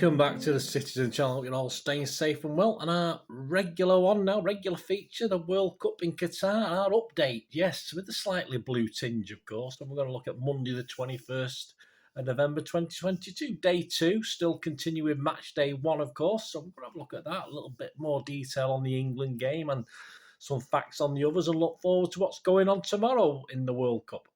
Welcome back to the Citizen channel. You're all staying safe and well. And our regular one now, regular feature, the World Cup in Qatar, our update. Yes, with a slightly blue tinge, of course. And we're going to look at Monday, the 21st of November 2022. Day 2, still continuing match day 1, of course. So we're going to have a look at that, a little bit more detail on the England game and some facts on the others, and look forward to what's going on tomorrow in the World Cup.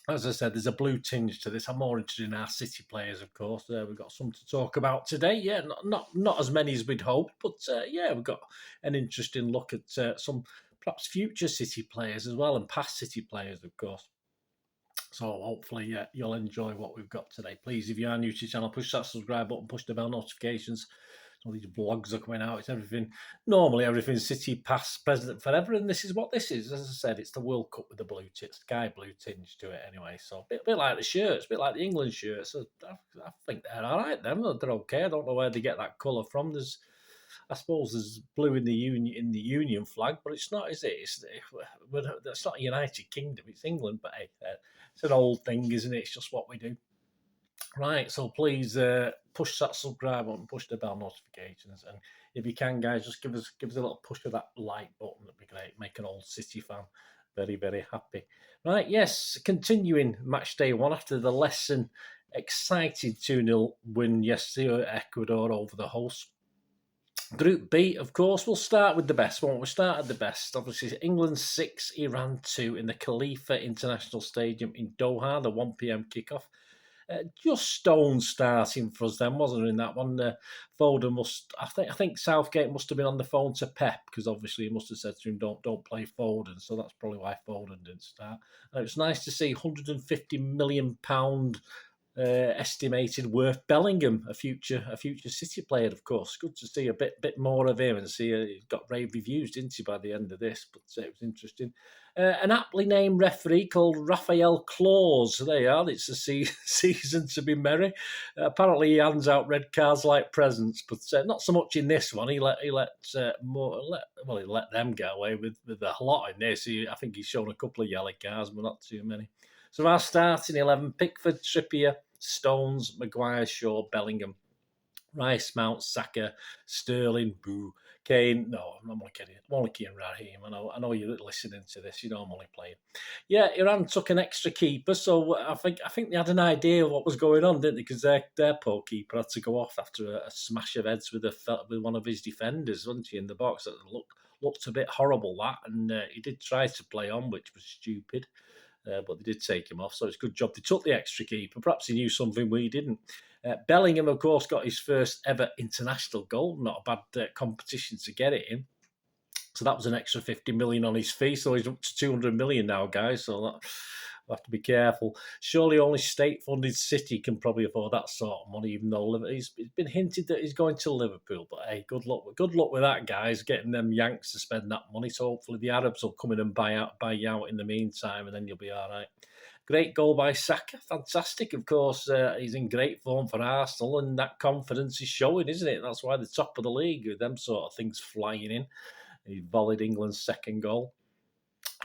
As I said, there's a blue tinge to this. I'm more interested in our City players, of course. We've got some to talk about today. Yeah, not as many as we'd hoped, but yeah, we've got an interesting look at some perhaps future City players as well, and past City players, of course. So hopefully you'll enjoy what we've got today. Please, if you are new to the channel, push that subscribe button, push the bell notifications. All these blogs are coming out. It's everything. Normally, everything's City, past, present, forever, and this is what this is. As I said, it's the World Cup with the blue sky blue tinge to it anyway. So a bit like the shirts, a bit like the England shirts. So I think they're all right. They're okay. I don't know where they get that colour from. I suppose there's blue in the Union flag, but it's not, is it? It's not United Kingdom. It's England, but hey, it's an old thing, isn't it? It's just what we do. Right, so please push that subscribe button, push the bell notifications, and if you can, guys, just give us a little push of that like button. That'd be great. Make an old City fan very, very happy. Right, yes, continuing match day 1 after the less than exciting 2-0 win yesterday at Ecuador over the hosts. Group B, of course, we'll start with the best one. We'll start at the best. Obviously, England 6, Iran 2 in the Khalifa International Stadium in Doha, the 1 p.m. kickoff. Just stone starting for us then, wasn't it, in that one? Foden I think Southgate must have been on the phone to Pep, because obviously he must have said to him, don't play Foden, so that's probably why Foden didn't start. And it was nice to see £150 million estimated worth Bellingham, a future City player, of course. Good to see a bit more of him, and see he got rave reviews, didn't he, by the end of this? But it was interesting. An aptly named referee called Raphael Claus. There you are. It's a season to be merry. Apparently, he hands out red cards like presents, but not so much in this one. He let them get away with a lot in this. I think he's shown a couple of yellow cards, but not too many. So our starting 11: Pickford, Trippier, Stones, Maguire, Shaw, Bellingham, Rice, Mount, Saka, Sterling, Boo, Kane. No, I'm only kidding. I'm only kidding, Raheem. I know you're listening to this. You know I'm only playing. Yeah, Iran took an extra keeper, so I think they had an idea of what was going on, didn't they? Because their poor keeper had to go off after a smash of heads with one of his defenders, wasn't he, in the box? That looked a bit horrible, that, and he did try to play on, which was stupid. But they did take him off, so it's a good job they took the extra keeper. Perhaps he knew something we didn't. Bellingham, of course, got his first ever international goal. Not a bad competition to get it in. So that was an extra 50 million on his fee. So he's up to 200 million now, guys. So we'll have to be careful. Surely only state-funded City can probably afford that sort of money, even though it's been hinted that he's going to Liverpool. But hey, good luck with that, guys, getting them Yanks to spend that money. So hopefully the Arabs will come in and buy you out in the meantime, and then you'll be all right. Great goal by Saka. Fantastic, of course. He's in great form for Arsenal, and that confidence is showing, isn't it? That's why they're top of the league with them sort of things flying in. He volleyed England's second goal.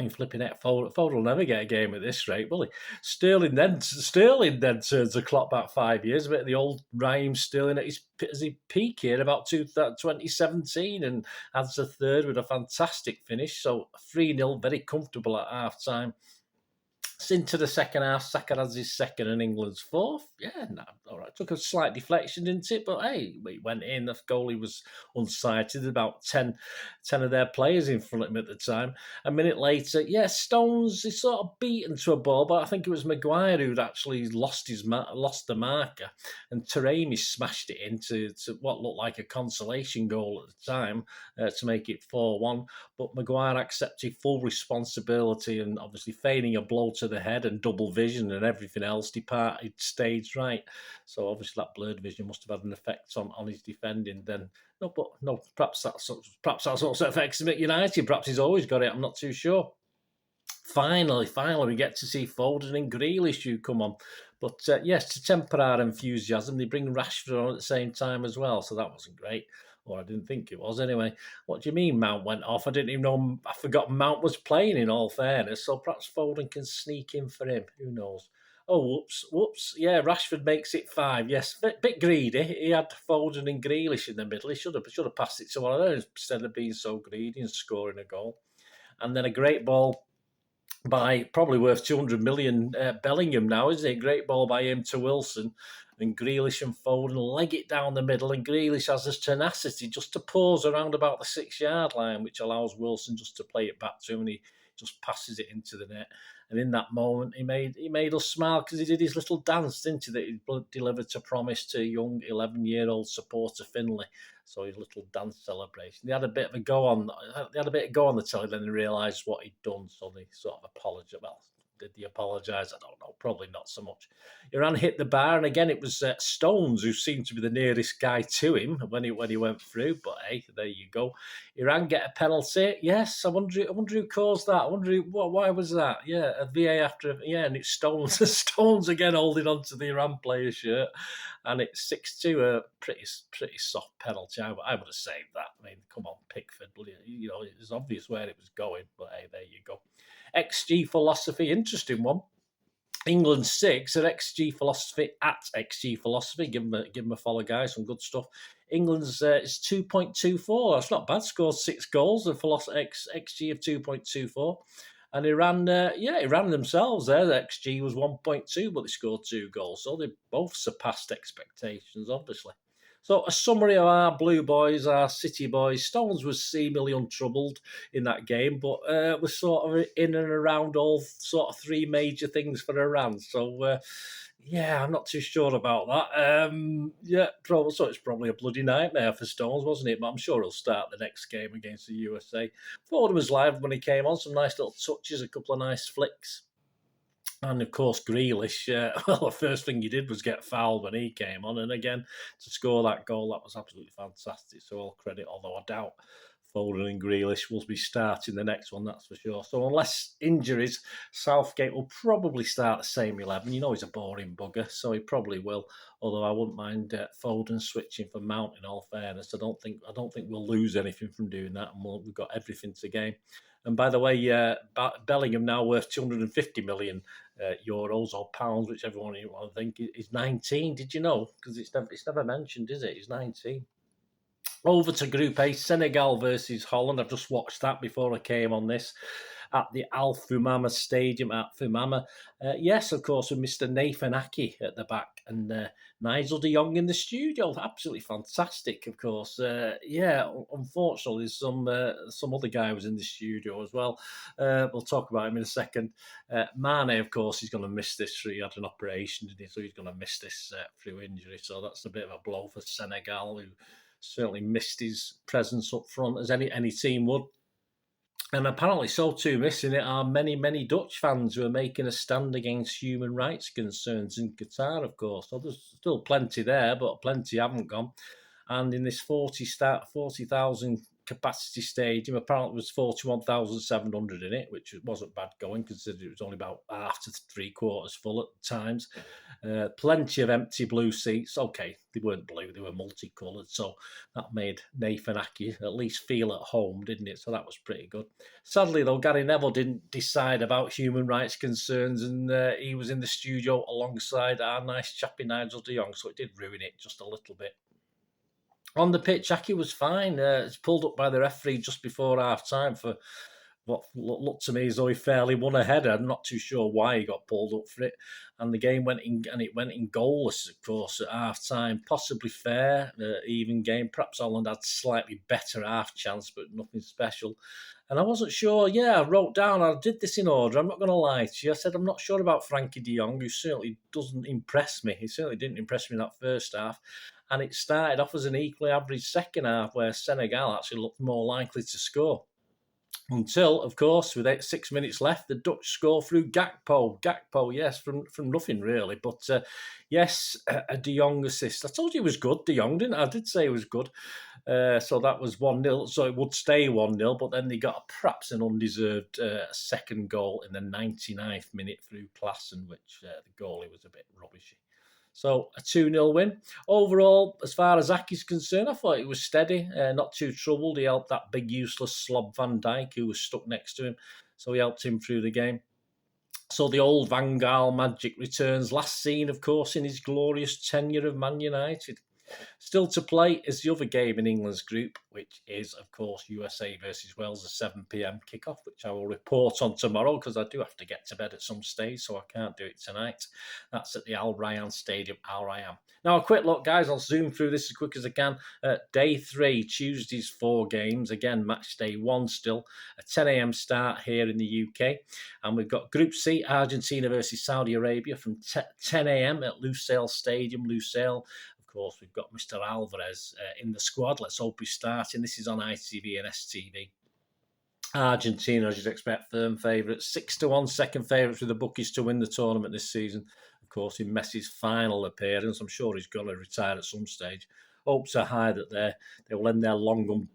And flipping it, Foden will never get a game at this rate, will he? Sterling then turns the clock back 5 years. A bit of the old Raheem Sterling at his peak here, about 2017, and adds a third with a fantastic finish. So 3-0, very comfortable at half-time. Into the second half, Saka has his second and England's fourth. Yeah, no, all right. Took a slight deflection, didn't it? But hey, it went in. The goalie was unsighted. About 10 of their players in front of him at the time. A minute later, yeah, Stones is sort of beaten to a ball, but I think it was Maguire who'd actually lost the marker, and Taremi smashed it into what looked like a consolation goal at the time to make it 4-1. But Maguire accepted full responsibility and obviously feigning a blow to the head and double vision and everything else, departed stage right. So obviously that blurred vision must have had an effect on his defending then. Perhaps that's also affects him at United. Perhaps he's always got it. I'm not too sure. Finally, we get to see Foden and Grealish who come on. But yes, to temper our enthusiasm, they bring Rashford on at the same time as well. So that wasn't great. Or I didn't think it was. Anyway, what do you mean Mount went off? I didn't even know. I forgot Mount was playing, in all fairness. So perhaps Foden can sneak in for him. Who knows? Oh, whoops. Yeah, Rashford makes it 5. Yes, bit greedy. He had Foden and Grealish in the middle. He should have passed it to one of those instead of being so greedy and scoring a goal. And then a great ball by probably worth 200 million Bellingham now, isn't it? Great ball by him to Wilson. And Grealish and Foden leg it down the middle, and Grealish has this tenacity just to pause around about the 6-yard line, which allows Wilson just to play it back to him, and he just passes it into the net. And in that moment, he made us smile because he did his little dance, didn't he, that he delivered to promise to young 11-year-old supporter Finlay. So his little dance celebration. They had a bit of a go on. They had a bit of go on the telly, then they realised what he'd done, so they sort of apologised. Well, did he apologise? I don't know. Probably not so much. Iran hit the bar, and again it was Stones who seemed to be the nearest guy to him when he went through. But hey, there you go. Iran get a penalty. Yes, I wonder who caused that. I wonder why was that? Yeah, a VA after. Yeah, and it's Stones. Stones again holding on to the Iran player's shirt, and it's 6-2. A pretty soft penalty. I would have saved that. I mean, come on, Pickford. You know, it's obvious where it was going. But hey, there you go. XG philosophy, interesting one. England 6 at XG philosophy at XG philosophy. Give them a follow, guys. Some good stuff. England's is 2.24. That's not bad. Scored 6 goals. The XG of 2.24. And Iran, Iran themselves, their XG was 1.2, but they scored 2 goals. So they both surpassed expectations, obviously. So a summary of our Blue Boys, our City Boys. Stones was seemingly untroubled in that game, but was sort of in and around all sort of 3 major things for Iran. So, I'm not too sure about that. So it's probably a bloody nightmare for Stones, wasn't it? But I'm sure he'll start the next game against the USA. Ford was live when he came on. Some nice little touches, a couple of nice flicks. And of course, Grealish, the first thing he did was get fouled when he came on. And again, to score that goal, that was absolutely fantastic. So all credit, although I doubt Foden and Grealish will be starting the next one, that's for sure. So unless injuries, Southgate will probably start the same 11. You know he's a boring bugger, so he probably will. Although I wouldn't mind Foden switching for Mount, in all fairness. I don't think we'll lose anything from doing that, and we've got everything to gain. And by the way, Bellingham now worth 250 million euros or pounds, whichever one you want to think. He's 19. Did you know? Because it's never mentioned, is it? He's 19. Over to Group A, Senegal versus Holland. I've just watched that before I came on this at the Al Thumama Stadium at Thumama. Yes, of course, with Mr. Nathan Aki at the back and Nigel de Jong in the studio. Absolutely fantastic, of course. Unfortunately, some other guy was in the studio as well. We'll talk about him in a second. Mane, of course, he's going to miss this. He had an operation, didn't he? So he's going to miss this through injury. So that's a bit of a blow for Senegal, who certainly missed his presence up front, as any team would. And apparently so too missing it are many, many Dutch fans who are making a stand against human rights concerns in Qatar, of course. So there's still plenty there, but plenty haven't gone. And in this 40,000 capacity stadium, apparently there was 41,700 in it, which wasn't bad going, considering it was only about half to 3/4 full at times. Plenty of empty blue seats. Okay, they weren't blue, they were multicoloured, so that made Nathan Aki at least feel at home, didn't it? So that was pretty good. Sadly, though, Gary Neville didn't decide about human rights concerns, and he was in the studio alongside our nice chappy Nigel de Jong, so it did ruin it just a little bit. On the pitch, Aki was fine. It's pulled up by the referee just before half-time for what looked to me as though he fairly won a header. I'm not too sure why he got pulled up for it. And the game went in goalless, of course, at half-time. Possibly fair, even game. Perhaps Holland had slightly better half chance, but nothing special. And I wasn't sure. Yeah, I wrote down, I did this in order. I'm not going to lie to you. I said I'm not sure about Frankie de Jong, who certainly doesn't impress me. He certainly didn't impress me in that first half. And it started off as an equally average second half where Senegal actually looked more likely to score. Until, of course, with 6 minutes left, the Dutch score through Gakpo. Gakpo, yes, from nothing really. But yes, a de Jong assist. I told you it was good, de Jong, didn't I? I did say it was good. So that was 1-0. So it would stay 1-0. But then they got perhaps an undeserved second goal in the 99th minute through Klaassen, which the goalie was a bit rubbishy. So a 2-0 win. Overall, as far as Aki's concerned, I thought it was steady, not too troubled. He helped that big useless slob Van Dijk, who was stuck next to him. So he helped him through the game. So the old Van Gaal magic returns, last seen, of course, in his glorious tenure of Man United. Still to play is the other game in England's group, which is, of course, USA versus Wales, a 7 p.m. kickoff, which I will report on tomorrow because I do have to get to bed at some stage, so I can't do it tonight. That's at the Al Rayyan Stadium, Al Rayyan. Now, a quick look, guys. I'll zoom through this as quick as I can. Day 3, Tuesday's 4 games. Again, match day 1 still. A 10 a.m. start here in the UK. And we've got Group C, Argentina versus Saudi Arabia from 10 a.m. at Lusail Stadium, Lusail. Of course, we've got Mr. Alvarez in the squad. Let's hope he's starting. This is on ITV and STV. Argentina, as you'd expect, firm favourites. 6-1 second favourites with the bookies to win the tournament this season. Of course, in Messi's final appearance, I'm sure he's going to retire at some stage. Hopes are high that they will end their long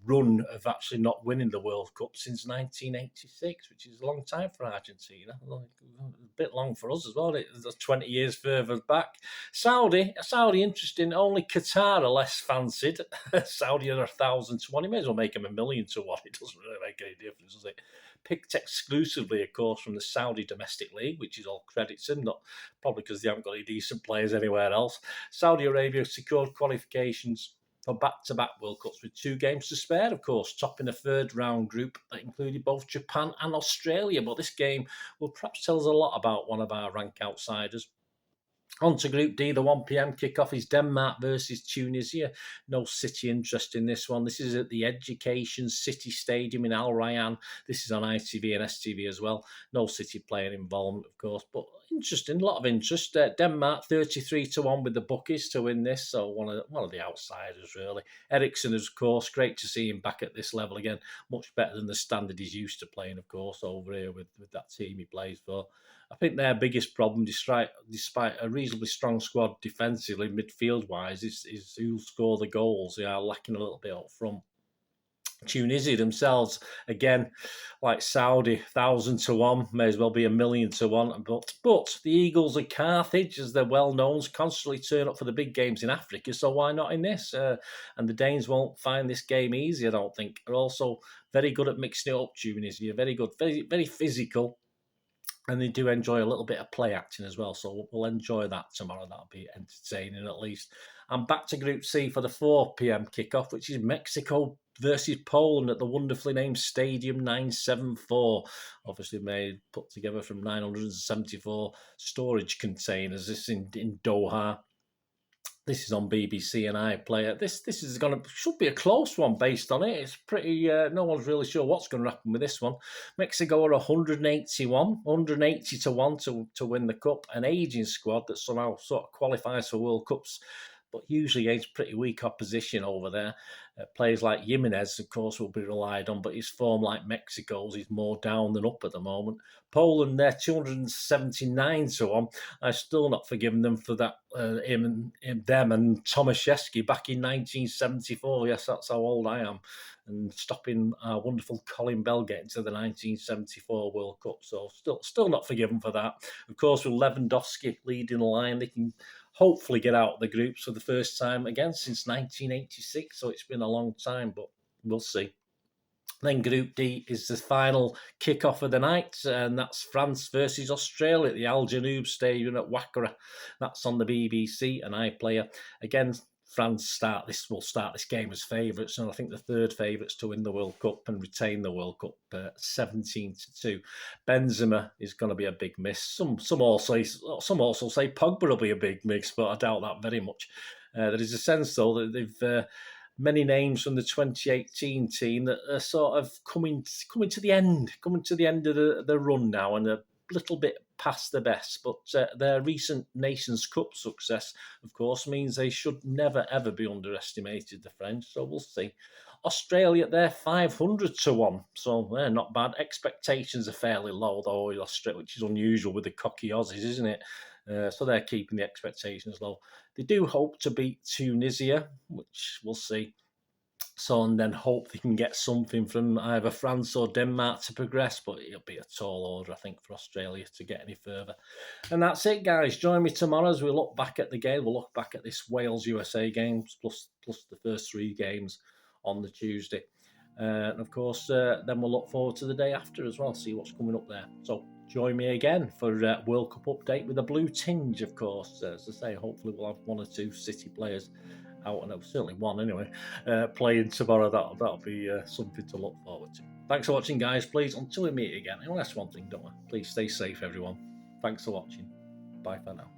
run of actually not winning the World Cup since 1986, which is a long time for Argentina. A bit long for us as well. It's 20 years further back. Saudi, interesting. Only Qatar are less fancied. Saudi are 1,000 to 1. You may as well make them 1,000,000 to 1. It doesn't really make any difference, does it? Picked exclusively, of course, from the Saudi domestic league, which is all credit to them, not probably because they haven't got any decent players anywhere else. Saudi Arabia secured qualifications for back-to-back World Cups with 2 games to spare, of course, topping a third-round group that included both Japan and Australia. But this game will perhaps tell us a lot about one of our rank outsiders. On to Group D, the 1 p.m. kickoff is Denmark versus Tunisia. No City interest in this one. This is at the Education City Stadium in Al Rayyan. This is on ITV and STV as well. No City player involvement, of course, but interesting, a lot of interest. Denmark 33 to 1 with the bookies to win this, so one of the outsiders, really. Eriksen, of course, great to see him back at this level again. Much better than the standard he's used to playing, of course, over here with that team he plays for. I think their biggest problem, despite a reasonably strong squad defensively, midfield-wise, is who'll score the goals. They are lacking a little bit up front. Tunisia themselves, again, like Saudi, 1,000 to 1, may as well be 1,000,000 to 1. But the Eagles of Carthage, as they're well known, constantly turn up for the big games in Africa, so why not in this? And the Danes won't find this game easy, I don't think. They're also very good at mixing it up, Tunisia, very good, very, very physical. And they do enjoy a little bit of play acting as well. So we'll enjoy that tomorrow. That'll be entertaining at least. And back to Group C for the 4 p.m. kickoff, which is Mexico versus Poland at the wonderfully named Stadium 974. Obviously put together from 974 storage containers. This in Doha. This is on BBC and iPlayer. This should be a close one based on it. It's pretty. No one's really sure what's going to happen with this one. Mexico are 180 to 1 to win the cup. An ageing squad that somehow sort of qualifies for World Cups, but usually against pretty weak opposition over there. Players like Jimenez, of course, will be relied on, but his form, like Mexico's, is more down than up at the moment. Poland, they're 279 to 1. I've still not forgiven them for that, them and Tomaszewski back in 1974. Yes, that's how old I am. And stopping our wonderful Colin Bell getting to the 1974 World Cup. So still not forgiven for that. Of course, with Lewandowski leading the line, they can hopefully get out of the groups for the first time again since 1986. So it's been a long time, but we'll see. Then Group D is the final kick-off of the night, and that's France versus Australia at the Al Janoub Stadium at Wakara. That's on the BBC and iPlayer. Again, France will start this game as favourites, and I think the third favourites to win the World Cup and retain the World Cup, 17 to 2. Benzema is going to be a big miss. Some also say Pogba will be a big miss, but I doubt that very much. There is a sense, though, that they've many names from the 2018 team that are sort of coming to the end of the run now, and a little bit past the best. But their recent Nations Cup success, of course, means they should never ever be underestimated, the French. So we'll see. Australia, they're 500 to 1, so they're not bad. Expectations are fairly low, though, which is unusual with the cocky Aussies, isn't it? So they're keeping the expectations low. They do hope to beat Tunisia, which we'll see. So, and then hope they can get something from either France or Denmark to progress, but it'll be a tall order, I think, for Australia to get any further. And that's it, guys. Join me tomorrow as we look back at the game. We'll look back at this Wales-USA game, plus the first 3 games on the Tuesday. And of course, then we'll look forward to the day after as well, see what's coming up there. So, join me again for World Cup update with a blue tinge, of course. As I say, hopefully we'll have 1 or 2 City players out, and certainly 1 anyway, playing tomorrow. That'll be something to look forward to. Thanks for watching, guys. Please, until we meet again, and that's one thing, don't I? Please stay safe, everyone. Thanks for watching. Bye for now.